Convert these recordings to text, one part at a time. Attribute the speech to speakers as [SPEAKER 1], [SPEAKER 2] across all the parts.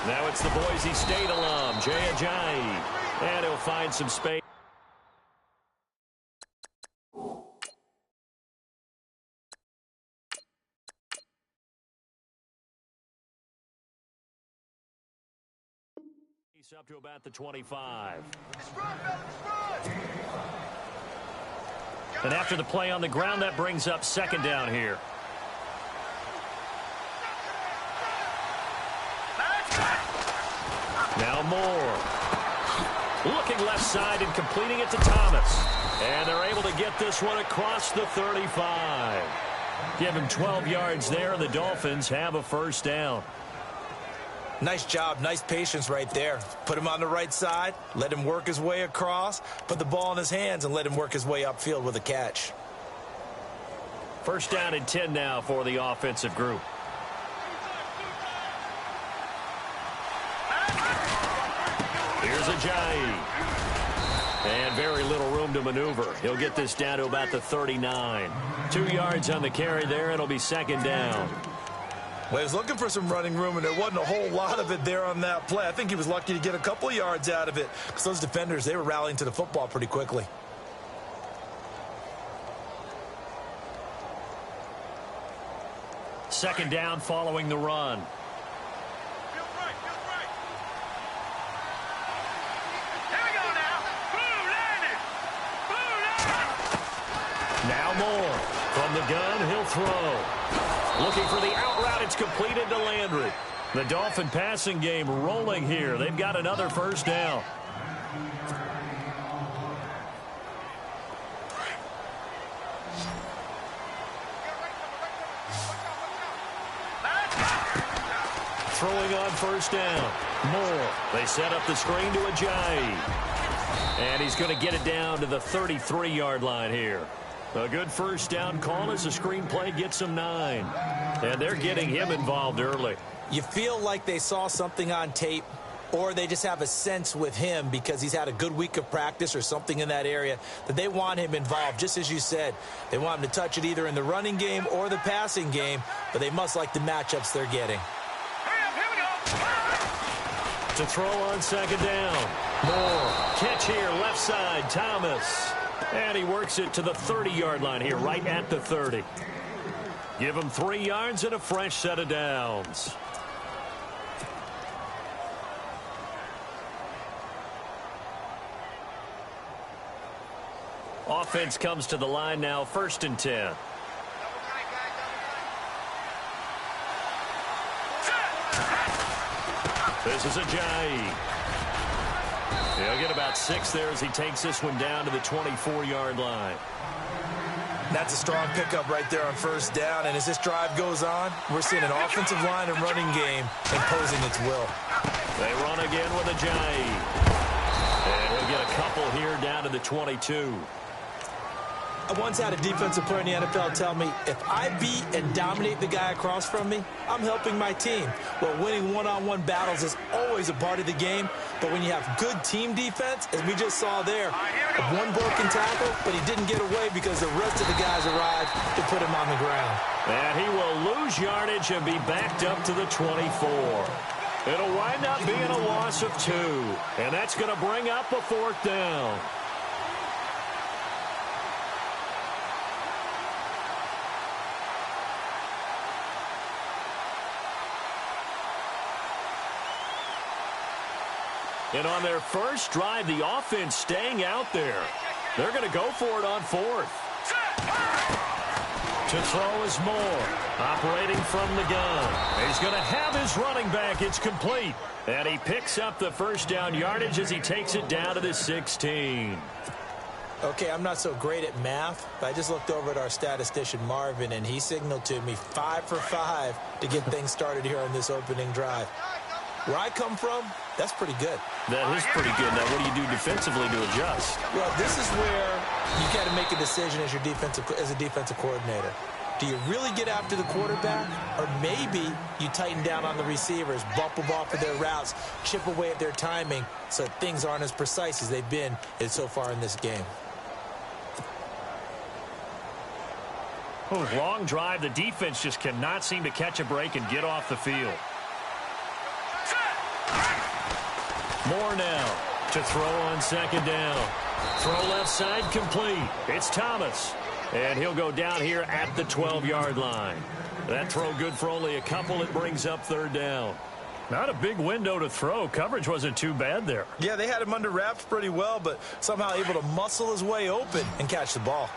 [SPEAKER 1] Now it's the Boise State alum, Jaycazzz. And he'll find some space. He's up to about the 25. And after the play on the ground, that brings up second down here. Now Moore. Looking left side and completing it to Thomas. And they're able to get this one across the 35. Give him 12 yards there, and the Dolphins have a first down.
[SPEAKER 2] Nice job, nice patience right there. Put him on the right side, let him work his way across, put the ball in his hands, and let him work his way upfield with a catch.
[SPEAKER 1] First down and 10 now for the offensive group. Here's Ajayi. And very little room to maneuver. He'll get this down to about the 39. 2 yards on the carry there. It'll be second down.
[SPEAKER 2] Well, he was looking for some running room, and there wasn't a whole lot of it there on that play. I think he was lucky to get a couple of yards out of it because those defenders, they were rallying to the football pretty quickly.
[SPEAKER 1] Second down following the run. Now Moore. From the gun, he'll throw. Looking for the out route. It's completed to Landry. The Dolphin passing game rolling here. They've got another first down. Throwing on first down. Moore. They set up the screen to Ajayi. And he's going to get it down to the 33-yard line here. A good first down call as the screenplay gets him 9. And they're getting him involved early.
[SPEAKER 2] You feel like they saw something on tape, or they just have a sense with him because he's had a good week of practice or something in that area that they want him involved. Just as you said, they want him to touch it either in the running game or the passing game, but they must like the matchups they're getting.
[SPEAKER 1] To throw on second down. Moore. Catch here, left side, Thomas. And he works it to the 30-yard line here, right at the 30. Give him 3 yards and a fresh set of downs. Offense comes to the line now, 1st and 10. This is Ajayi. He'll get about 6 there as he takes this one down to the 24-yard line.
[SPEAKER 2] That's a strong pickup right there on first down, and as this drive goes on, we're seeing an offensive line and running game imposing its will.
[SPEAKER 1] They run again with Ajayi. And he'll get a couple here down to the 22.
[SPEAKER 2] I once had a defensive player in the NFL tell me, if I beat and dominate the guy across from me, I'm helping my team. Well, winning one-on-one battles is always a part of the game, but when you have good team defense, as we just saw there, one broken tackle, but he didn't get away because the rest of the guys arrived to put him on the ground.
[SPEAKER 1] And he will lose yardage and be backed up to the 24. It'll wind up being a loss of 2, and that's going to bring up a 4th down. And on their first drive, the offense staying out there. They're going to go for it on 4th. To throw is Moore. Operating from the gun. He's going to have his running back. It's complete. And he picks up the first down yardage as he takes it down to the 16.
[SPEAKER 2] Okay, I'm not so great at math, but I just looked over at our statistician, Marvin, and he signaled to me 5 for 5 to get things started here on this opening drive. Where I come from, that's pretty good.
[SPEAKER 1] That is pretty good. Now, what do you do defensively to adjust?
[SPEAKER 2] Well, this is where you got to make a decision as a defensive coordinator. Do you really get after the quarterback, or maybe you tighten down on the receivers, bump them off of their routes, chip away at their timing so things aren't as precise as they've been so far in this game?
[SPEAKER 1] Long drive. The defense just cannot seem to catch a break and get off the field. Moore now to throw on second down. Throw left side complete. It's Thomas. And he'll go down here at the 12-yard line. That throw good for only a couple. It brings up third down. Not a big window to throw. Coverage wasn't too bad there.
[SPEAKER 2] Yeah, they had him under wraps pretty well, but somehow able to muscle his way open and catch the ball.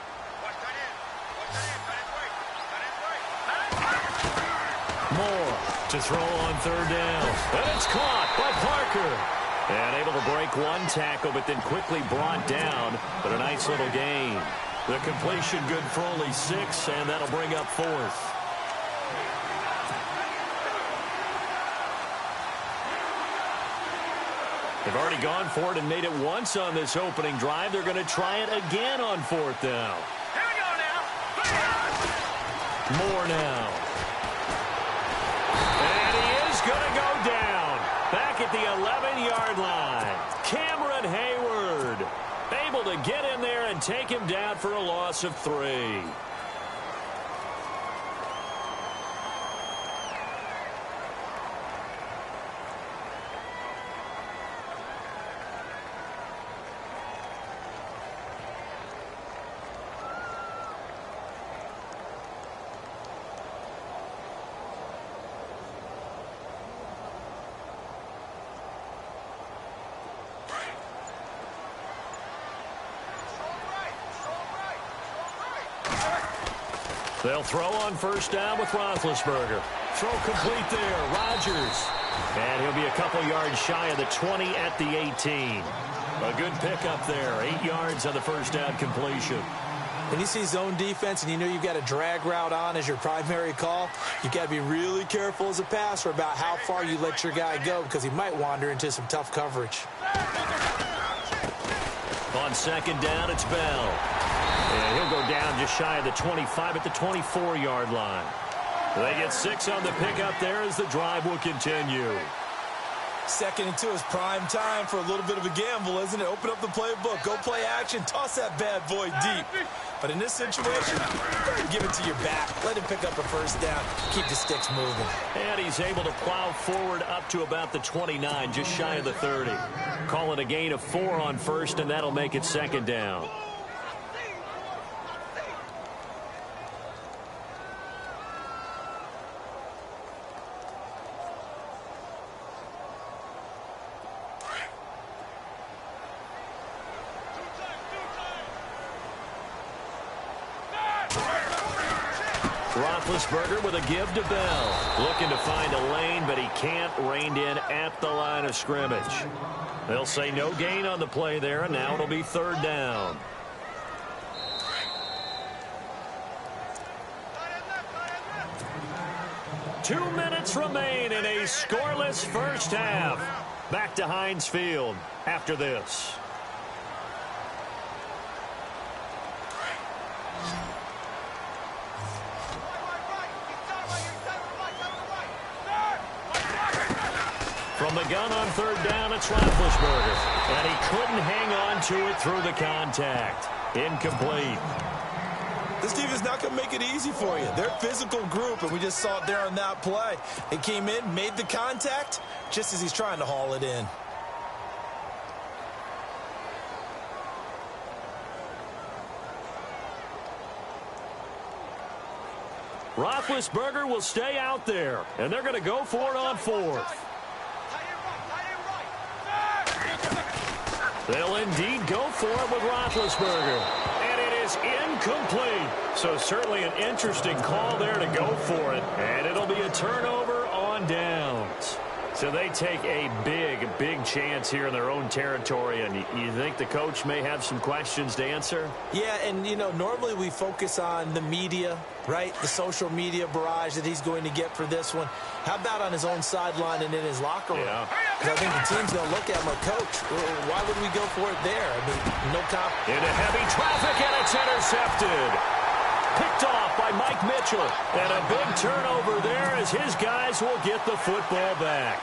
[SPEAKER 1] Moore to throw on third down. And it's caught by Parker. And able to break one tackle, but then quickly brought down. But a nice little gain. The completion good for only 6, and that'll bring up fourth. They've already gone for it and made it once on this opening drive. They're going to try it again on fourth down.
[SPEAKER 3] Here we go now.
[SPEAKER 1] Moore now. And he is going to go down. Back at the 11-yard line. Cameron Hayward able to get in there and take him down for a loss of 3. They'll throw on first down with Roethlisberger. Throw complete there. Rodgers. And he'll be a couple yards shy of the 20 at the 18. A good pickup there. 8 yards on the first down completion.
[SPEAKER 2] When you see zone defense and you know you've got a drag route on as your primary call, you've got to be really careful as a passer about how far you let your guy go because he might wander into some tough coverage.
[SPEAKER 1] On second down, it's Bell. And he'll go down just shy of the 25 at the 24-yard line. They get 6 on the pickup there as the drive will continue.
[SPEAKER 2] 2nd and 2 is prime time for a little bit of a gamble, isn't it? Open up the playbook, go play action, toss that bad boy deep. But in this situation, go ahead and give it to your back. Let him pick up a first down. Keep the sticks moving.
[SPEAKER 1] And he's able to plow forward up to about the 29, just shy of the 30. Call it a gain of 4 on first, and that'll make it second down. Roethlisberger with a give to Bell. Looking to find a lane, but he can't. Reined in at the line of scrimmage. They'll say no gain on the play there, and now it'll be third down. Two minutes remain in a scoreless first half. Back to Heinz Field after this. From the gun on third down, it's Roethlisberger. And he couldn't hang on to it through the contact. Incomplete.
[SPEAKER 2] This team is not going to make it easy for you. They're a physical group, and we just saw it there on that play. He came in, made the contact, just as he's trying to haul it in.
[SPEAKER 1] Roethlisberger will stay out there, and they're going to go for it on fourth. They'll indeed go for it with Roethlisberger. And it is incomplete. So certainly an interesting call there to go for it. And it'll be a turnover on downs. So they take a big chance here in their own territory. And you think the coach may have some questions to answer?
[SPEAKER 2] Yeah, and, you know, normally we focus on the media, right? The social media barrage that he's going to get for this one. How about on his own sideline and in his locker room?
[SPEAKER 1] Yeah.
[SPEAKER 2] Because I think the team's going to look at him like, Coach, why would we go for it there? I mean, no comp.
[SPEAKER 1] Into heavy traffic, and it's intercepted. Picked off by Mike Mitchell. And a big turnover there as his guys will get the football back.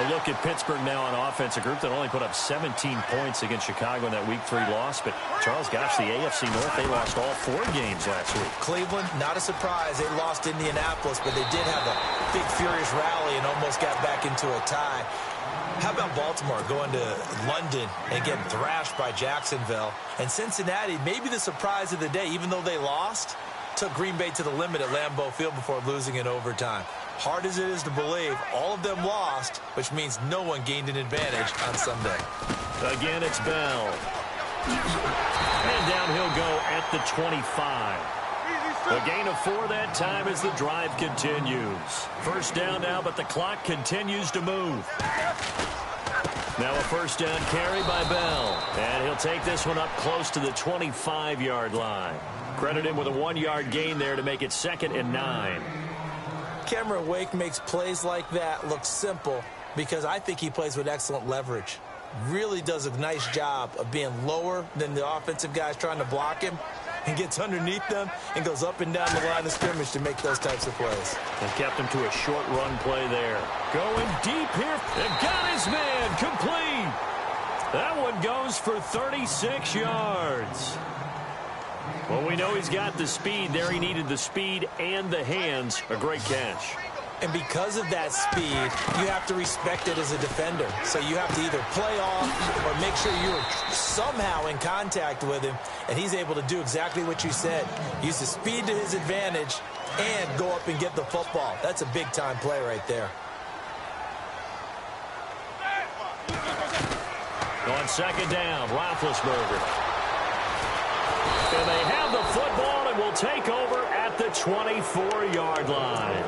[SPEAKER 1] A look at Pittsburgh now on offense, a group that only put up 17 points against Chicago in that Week 3 loss. But, Charles, gosh, the AFC North, they lost all 4 games last week.
[SPEAKER 2] Cleveland, not a surprise. They lost Indianapolis, but they did have a big, furious rally and almost got back into a tie. How about Baltimore going to London and getting thrashed by Jacksonville? And Cincinnati, maybe the surprise of the day, even though they lost, took Green Bay to the limit at Lambeau Field before losing in overtime. Hard as it is to believe, all of them lost, which means no one gained an advantage on Sunday.
[SPEAKER 1] Again, it's Bell. And down he'll go at the 25. A gain of 4 that time as the drive continues. First down now, but the clock continues to move. Now a first down carry by Bell. And he'll take this one up close to the 25-yard line. Credit him with a 1-yard gain there to make it 2nd and 9.
[SPEAKER 2] Cameron Wake makes plays like that look simple because I think he plays with excellent leverage. Really does a nice job of being lower than the offensive guys trying to block him and gets underneath them and goes up and down the line of scrimmage to make those types of plays.
[SPEAKER 1] And kept him to a short run play there. Going deep here and got his man complete. That one goes for 36 yards. Well, we know he's got the speed there. He needed the speed and the hands. A great catch.
[SPEAKER 2] And because of that speed, you have to respect it as a defender. So you have to either play off or make sure you're somehow in contact with him. And he's able to do exactly what you said. Use the speed to his advantage and go up and get the football. That's a big-time play right there.
[SPEAKER 1] On second down, Roethlisberger. And they have the football and will take over at the 24-yard line.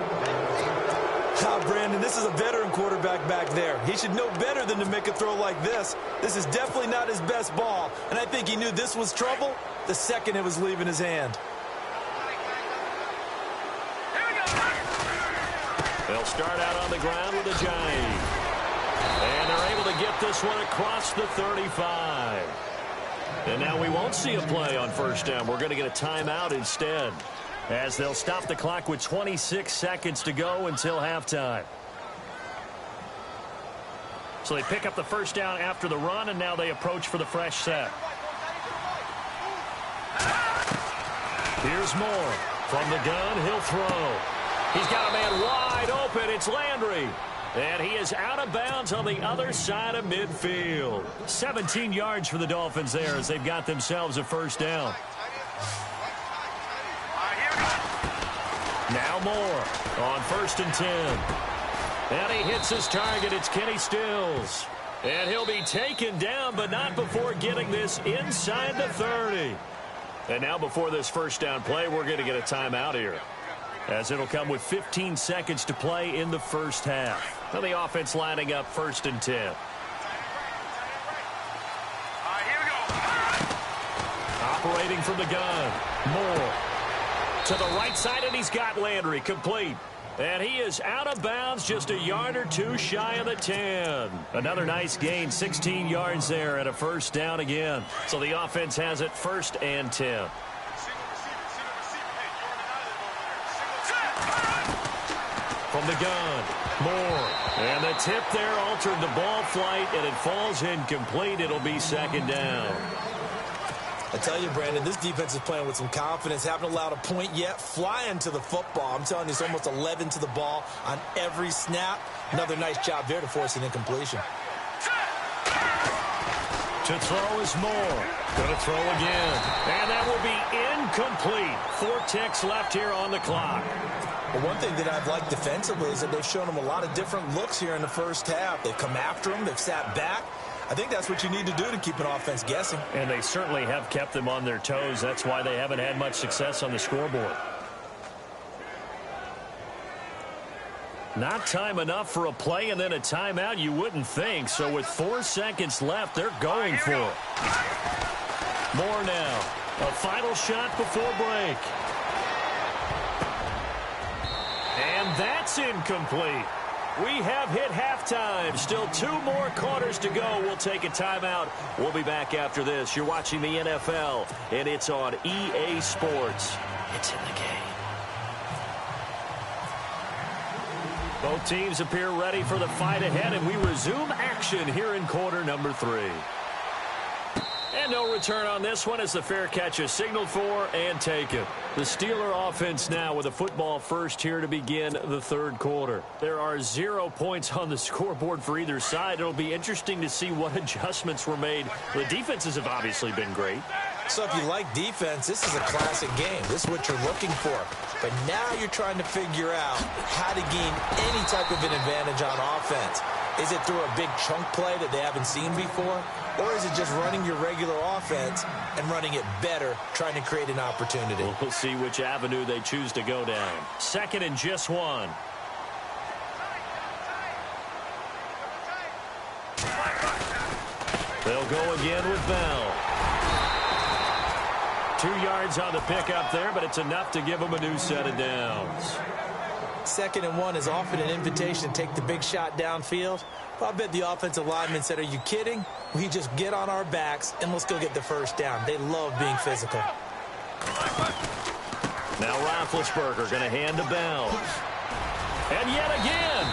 [SPEAKER 2] Brandon, this is a veteran quarterback back there. He should know better than to make a throw like this. This is definitely not his best ball, and I think he knew this was trouble the second it was leaving his hand.
[SPEAKER 1] They'll start out on the ground with a jive. And they're able to get this one across the 35. And now we won't see a play on first down. We're going to get a timeout instead, as they'll stop the clock with 26 seconds to go until halftime. So they pick up the first down after the run, and now they approach for the fresh set. Here's Moore. From the gun, he'll throw. He's got a man wide open. It's Landry. And he is out of bounds on the other side of midfield. 17 yards for the Dolphins there as they've got themselves a first down. Now Moore on 1st and 10. And he hits his target. It's Kenny Stills. And he'll be taken down, but not before getting this inside the 30. And now before this first down play, we're going to get a timeout here, as it'll come with 15 seconds to play in the first half. Now the offense lining up 1st and 10. Operating from the gun. Moore to the right side, and he's got Landry complete. And he is out of bounds, just a yard or two shy of the 10. Another nice gain, 16 yards there, and a first down again. So the offense has it 1st and 10. From the gun, Moore. And the tip there altered the ball flight, and it falls incomplete. It'll be 2nd down.
[SPEAKER 2] I tell you, Brandon, this defense is playing with some confidence. Haven't allowed a point yet. Flying to the football. I'm telling you, it's almost 11 to the ball on every snap. Another nice job there to force an incompletion.
[SPEAKER 1] To throw is Moore. Going to throw again. And that will be incomplete. 4 ticks left here on the clock.
[SPEAKER 2] Well, one thing that I've liked defensively is that they've shown them a lot of different looks here in the first half. They've come after them. They've sat back. I think that's what you need to do to keep an offense guessing.
[SPEAKER 1] And they certainly have kept them on their toes. That's why they haven't had much success on the scoreboard. Not time enough for a play and then a timeout, you wouldn't think. So with 4 seconds left, they're going for it. Moore now. A final shot before break. And that's incomplete. We have hit halftime. Still 2 more quarters to go. We'll take a timeout. We'll be back after this. You're watching the NFL, and it's on EA Sports. It's in the game. Both teams appear ready for the fight ahead, and we resume action here in quarter number 3. And no return on this one as the fair catch is signaled for and taken. The Steeler offense now with a football first here to begin the third quarter. There are 0 points on the scoreboard for either side. It'll be interesting to see what adjustments were made. The defenses have obviously been great.
[SPEAKER 2] So if you like defense, this is a classic game. This is what you're looking for. But now you're trying to figure out how to gain any type of an advantage on offense. Is it through a big chunk play that they haven't seen before? Or is it just running your regular offense and running it better, trying to create an opportunity?
[SPEAKER 1] We'll see which avenue they choose to go down. Second and just 1. They'll go again with Bell. 2 yards on the pickup there, but it's enough to give them a new set of downs.
[SPEAKER 2] Second and 1 is often an invitation to take the big shot downfield. But I bet the offensive lineman said, are you kidding? We just get on our backs and let's go get the first down. They love being physical.
[SPEAKER 1] Now Roethlisberger going to hand to Bell. And yet again.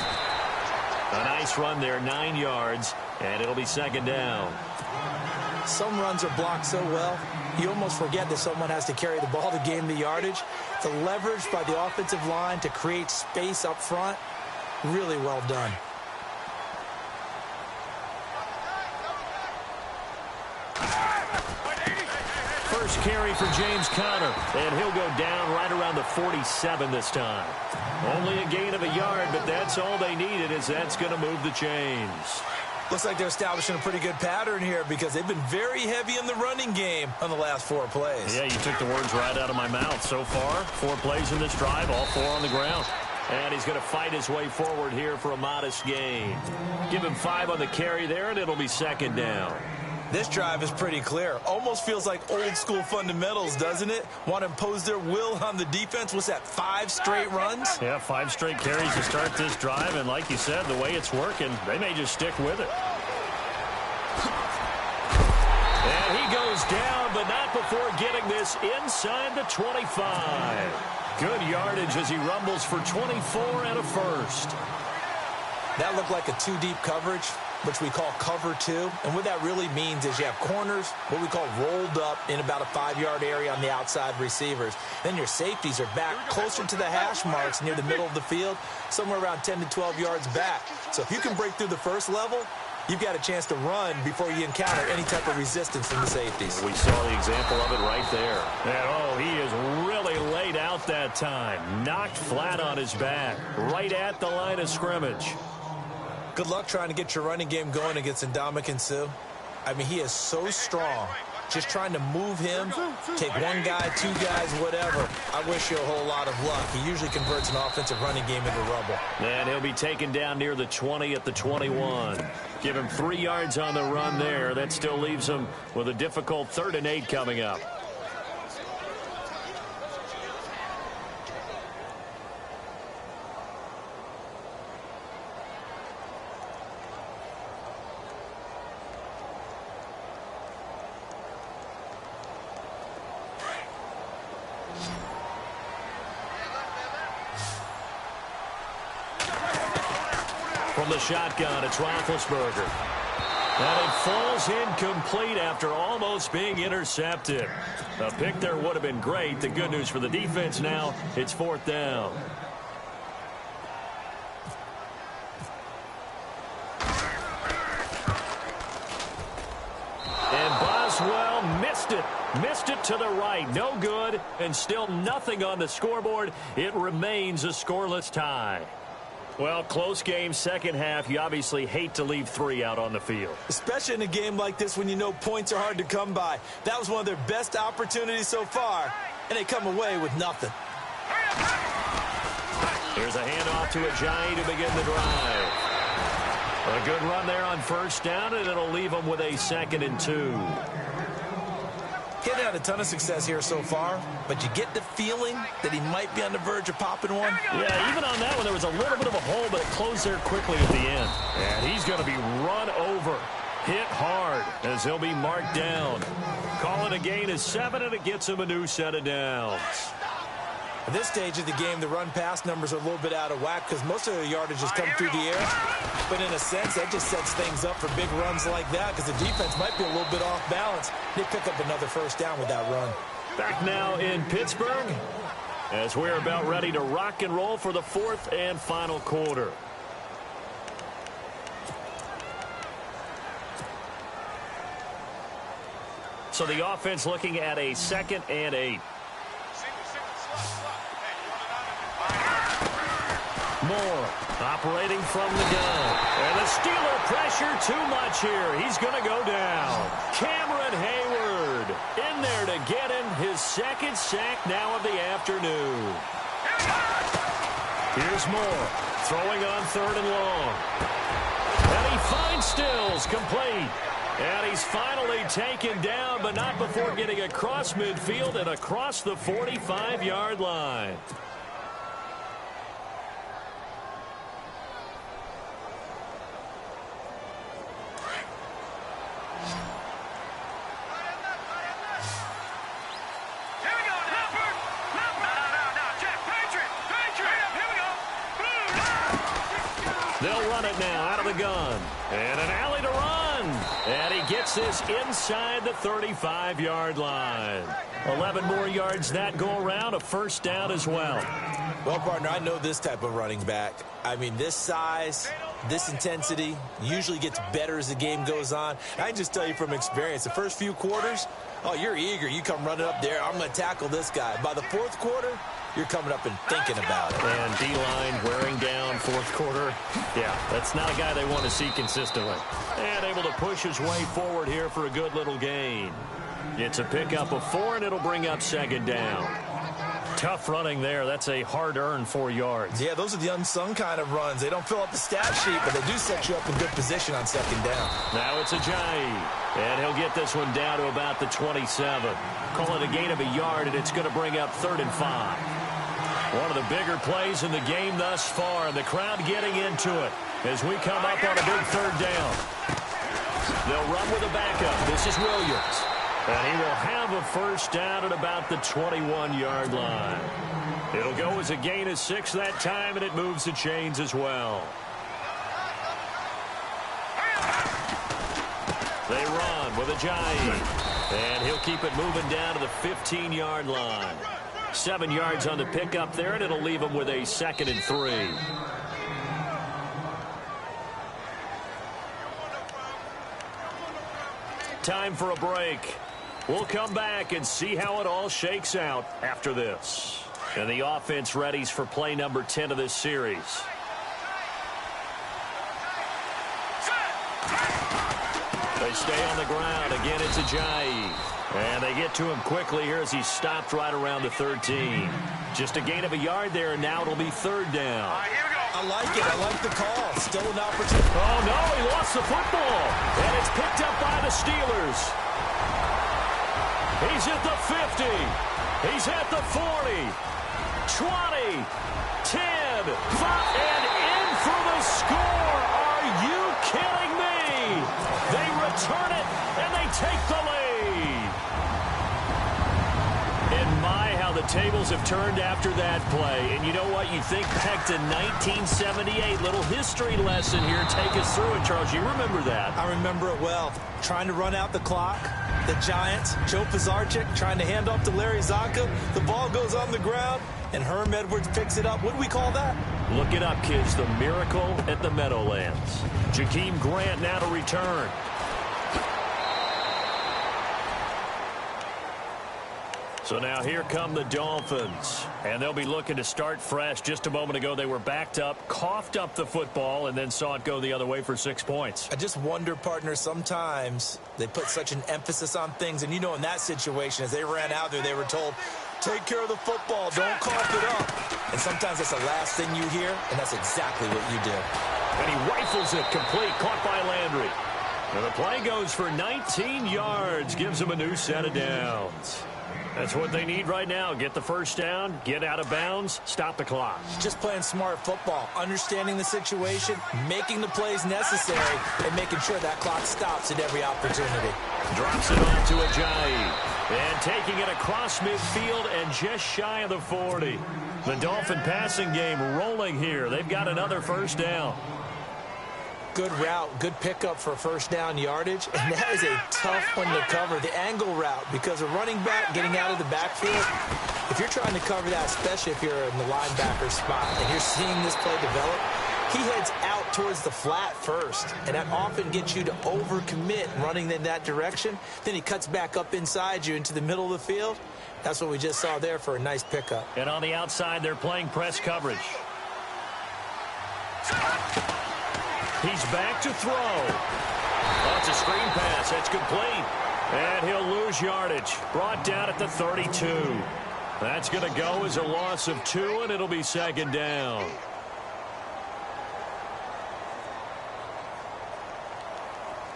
[SPEAKER 1] A nice run there, 9 yards, and it'll be second down.
[SPEAKER 2] Some runs are blocked so well, you almost forget that someone has to carry the ball to gain the yardage. The leverage by the offensive line to create space up front, really well done.
[SPEAKER 1] First carry for James Conner, and he'll go down right around the 47 this time. Only a gain of a yard, but that's all they needed, as that's going to move the chains.
[SPEAKER 2] Looks like they're establishing a pretty good pattern here because they've been very heavy in the running game on the last 4 plays.
[SPEAKER 1] Yeah, you took the words right out of my mouth. So far, 4 plays in this drive, all 4 on the ground. And he's going to fight his way forward here for a modest gain. Give him 5 on the carry there, and it'll be second down.
[SPEAKER 2] This drive is pretty clear. Almost feels like old school fundamentals, doesn't it? Want to impose their will on the defense. What's that, 5 straight runs?
[SPEAKER 1] Yeah, 5 straight carries to start this drive. And like you said, the way it's working, they may just stick with it. And he goes down, but not before getting this inside the 25. Good yardage as he rumbles for 24 and a first.
[SPEAKER 2] That looked like a 2-deep coverage, which we call cover 2. And what that really means is you have corners, what we call rolled up in about a 5-yard area on the outside receivers. Then your safeties are back closer to the hash marks near the middle of the field, somewhere around 10 to 12 yards back. So if you can break through the first level, you've got a chance to run before you encounter any type of resistance from the safeties.
[SPEAKER 1] We saw the example of it right there. And, he is really laid out that time. Knocked flat on his back, right at the line of scrimmage.
[SPEAKER 2] Good luck trying to get your running game going against Ndamukong Suh. I mean, he is so strong. Just trying to move him, take 1 guy, 2 guys, whatever. I wish you a whole lot of luck. He usually converts an offensive running game into rubble.
[SPEAKER 1] And he'll be taken down near the 20 at the 21. Give him 3 yards on the run there. That still leaves him with a difficult 3rd and 8 coming up. From the shotgun, it's Roethlisberger. And it falls incomplete after almost being intercepted. A pick there would have been great. The good news for the defense now, it's 4th down. And Boswell missed it. Missed it to the right. No good. And still nothing on the scoreboard. It remains a scoreless tie. Well, close game, second half. You obviously hate to leave 3 out on the field.
[SPEAKER 2] Especially in a game like this when you know points are hard to come by. That was one of their best opportunities so far, and they come away with nothing.
[SPEAKER 1] Here's a handoff to Ajayi to begin the drive. A good run there on first down, and it'll leave them with a 2nd and 2.
[SPEAKER 2] He hasn't had a ton of success here so far, but you get the feeling that he might be on the verge of popping one.
[SPEAKER 1] Yeah, even on that one, there was a little bit of a hole, but it closed there quickly at the end. And he's going to be run over, hit hard, as he'll be marked down. Calling a gain of 7, and it gets him a new set of downs.
[SPEAKER 2] At this stage of the game, the run-pass numbers are a little bit out of whack because most of the yardage is coming through the air. But in a sense, that just sets things up for big runs like that because the defense might be a little bit off balance. They pick up another first down with that run.
[SPEAKER 1] Back now in Pittsburgh as we're about ready to rock and roll for the fourth and final quarter. So the offense looking at a 2nd and 8. Moore operating from the gun. And the Steeler pressure too much here. He's going to go down. Cameron Hayward in there to get him his 2nd sack now of the afternoon. Here's Moore throwing on 3rd and long. And he finds Stills complete. And he's finally taken down, but not before getting across midfield and across the 45-yard line. They'll run it now out of the gun. And an alley to run. And he gets this inside the 35-yard line. 11 more yards that go around, a first down as well.
[SPEAKER 2] Well, partner, I know this type of running back. I mean, this size, this intensity usually gets better as the game goes on. I can just tell you from experience, the first few quarters, oh, you're eager. You come running up there, I'm going to tackle this guy. By the 4th quarter, you're coming up and thinking about it.
[SPEAKER 1] And D-line wearing down 4th quarter. Yeah, that's not a guy they want to see consistently. And able to push his way forward here for a good little gain. It's a pickup of 4, and it'll bring up 2nd down. Tough running there. That's a hard-earned 4 yards.
[SPEAKER 2] Yeah, those are the unsung kind of runs. They don't fill up the stat sheet, but they do set you up in good position on 2nd down.
[SPEAKER 1] Now it's Ajayi, and he'll get this one down to about the 27. Call it a gain of a yard, and it's going to bring up 3rd and 5. One of the bigger plays in the game thus far, and the crowd getting into it as we come up on a big 3rd down. They'll run with a backup. This is Williams. And he will have a first down at about the 21-yard line. It'll go as a gain of 6 that time, and it moves the chains as well. They run with Ajayi. And he'll keep it moving down to the 15-yard line. 7 yards on the pickup there, and it'll leave him with a 2nd and 3. Time for a break. We'll come back and see how it all shakes out after this. And the offense readies for play number 10 of this series. They stay on the ground. Again, it's Ajayi. And they get to him quickly here as he's stopped right around the 13. Just a gain of a yard there, and now it'll be 3rd down.
[SPEAKER 2] I like it. I like the call. Still an opportunity.
[SPEAKER 1] Oh, no, he lost the football. And it's picked up by the Steelers. He's at the 50. He's at the 40. 20. 10. 5. And in for the score. Are you kidding me? They return it, and they take the lead. And my, how the tables have turned after that play. And you know what? You think back to 1978. Little history lesson here. Take us through it, Charles. You remember that.
[SPEAKER 2] I remember it well. Trying to run out the clock. The Giants, Joe Pizarczyk trying to hand off to Larry Zonka. The ball goes on the ground, and Herm Edwards picks it up. What do we call that?
[SPEAKER 1] Look it up, kids. The miracle at the Meadowlands. Jakeem Grant now to return. So now here come the Dolphins, and they'll be looking to start fresh. Just a moment ago, they were backed up, coughed up the football, and then saw it go the other way for 6 points.
[SPEAKER 2] I just wonder, partner, sometimes they put such an emphasis on things, and you know in that situation, as they ran out there, they were told, take care of the football, don't cough it up. And sometimes that's the last thing you hear, and that's exactly what you do.
[SPEAKER 1] And he rifles it complete, caught by Landry. And the play goes for 19 yards, gives him a new set of downs. That's what they need right now. Get the first down, get out of bounds, stop the clock.
[SPEAKER 2] Just playing smart football, understanding the situation, making the plays necessary, and making sure that clock stops at every opportunity.
[SPEAKER 1] Drops it on to Ajayi. And taking it across midfield and just shy of the 40. The Dolphin passing game rolling here. They've got another first down.
[SPEAKER 2] Good route, good pickup for first down yardage, and that is a tough one to cover, the angle route, because a running back getting out of the backfield, if you're trying to cover that, especially if you're in the linebacker spot, and you're seeing this play develop, he heads out towards the flat first, and that often gets you to overcommit running in that direction. Then he cuts back up inside you into the middle of the field. That's what we just saw there for a nice pickup.
[SPEAKER 1] And on the outside, they're playing press coverage. He's back to throw. Oh, it's a screen pass. That's complete. And he'll lose yardage. Brought down at the 32. That's going to go as a loss of 2, and it'll be second down.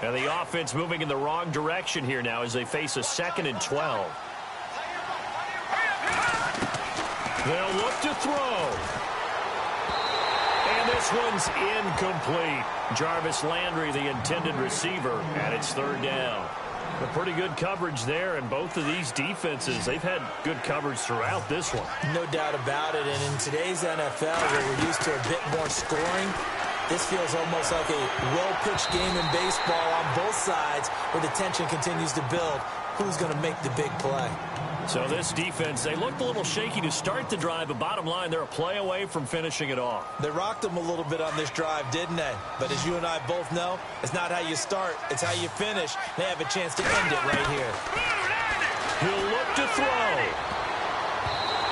[SPEAKER 1] And the offense moving in the wrong direction here now as they face a 2nd and 12. They'll look to throw. And this one's incomplete. Jarvis Landry, the intended receiver, and it's third down. A pretty good coverage there, and both of these defenses, they've had good coverage throughout this one.
[SPEAKER 2] No doubt about it, and in today's NFL, where we're used to a bit more scoring, this feels almost like a well-pitched game in baseball on both sides where the tension continues to build. Who's going to make the big play?
[SPEAKER 1] So this defense, they looked a little shaky to start the drive, but bottom line, they're a play away from finishing it off.
[SPEAKER 2] They rocked them a little bit on this drive, didn't they? But as you and I both know, it's not how you start, it's how you finish. They have a chance to end it right here.
[SPEAKER 1] He'll look to throw.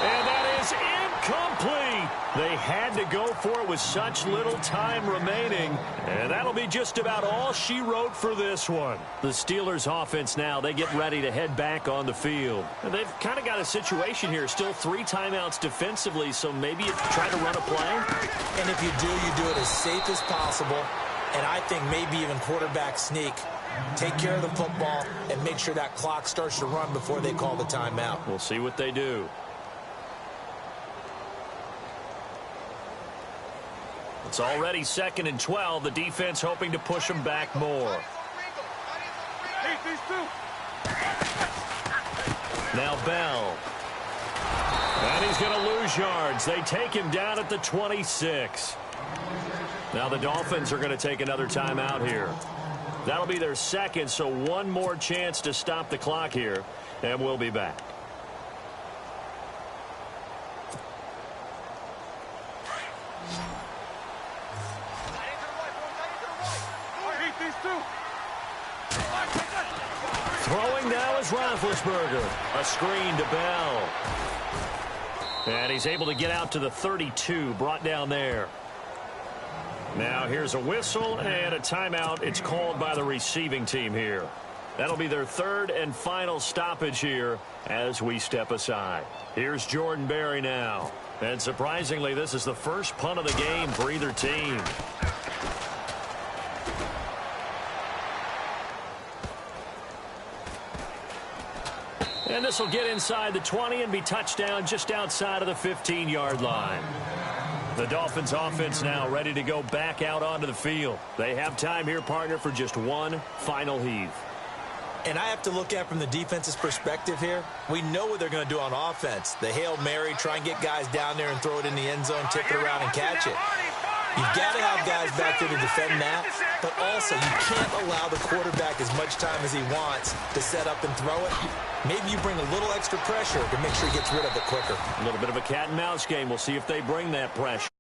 [SPEAKER 1] And that is incomplete. They had to go for it with such little time remaining. And that'll be just about all she wrote for this one. The Steelers offense now, they get ready to head back on the field. And they've kind of got a situation here. Still 3 timeouts defensively, so maybe you try to run a play.
[SPEAKER 2] And if you do it as safe as possible. And I think maybe even quarterback sneak. Take care of the football and make sure that clock starts to run before they call the timeout.
[SPEAKER 1] We'll see what they do. It's already 2nd and 12. The defense hoping to push them back more. Now Bell. And he's going to lose yards. They take him down at the 26. Now the Dolphins are going to take another timeout here. That'll be their 2nd, so one more chance to stop the clock here, and we'll be back. Throwing now is Roethlisberger. A screen to Bell. And he's able to get out to the 32, brought down there. Now here's a whistle and a timeout. It's called by the receiving team here. That'll be their 3rd and final stoppage here as we step aside. Here's Jordan Berry now. And surprisingly, this is the first punt of the game for either team. And this will get inside the 20 and be touchdown just outside of the 15-yard line. The Dolphins offense now ready to go back out onto the field. They have time here, partner, for just one final heave.
[SPEAKER 2] And I have to look at it from the defense's perspective here. We know what they're going to do on offense. The Hail Mary, try and get guys down there and throw it in the end zone, tip it around and catch it. You've got to have guys back there to defend that, but also you can't allow the quarterback as much time as he wants to set up and throw it. Maybe you bring a little extra pressure to make sure he gets rid of it quicker.
[SPEAKER 1] A little bit of a cat and mouse game. We'll see if they bring that pressure.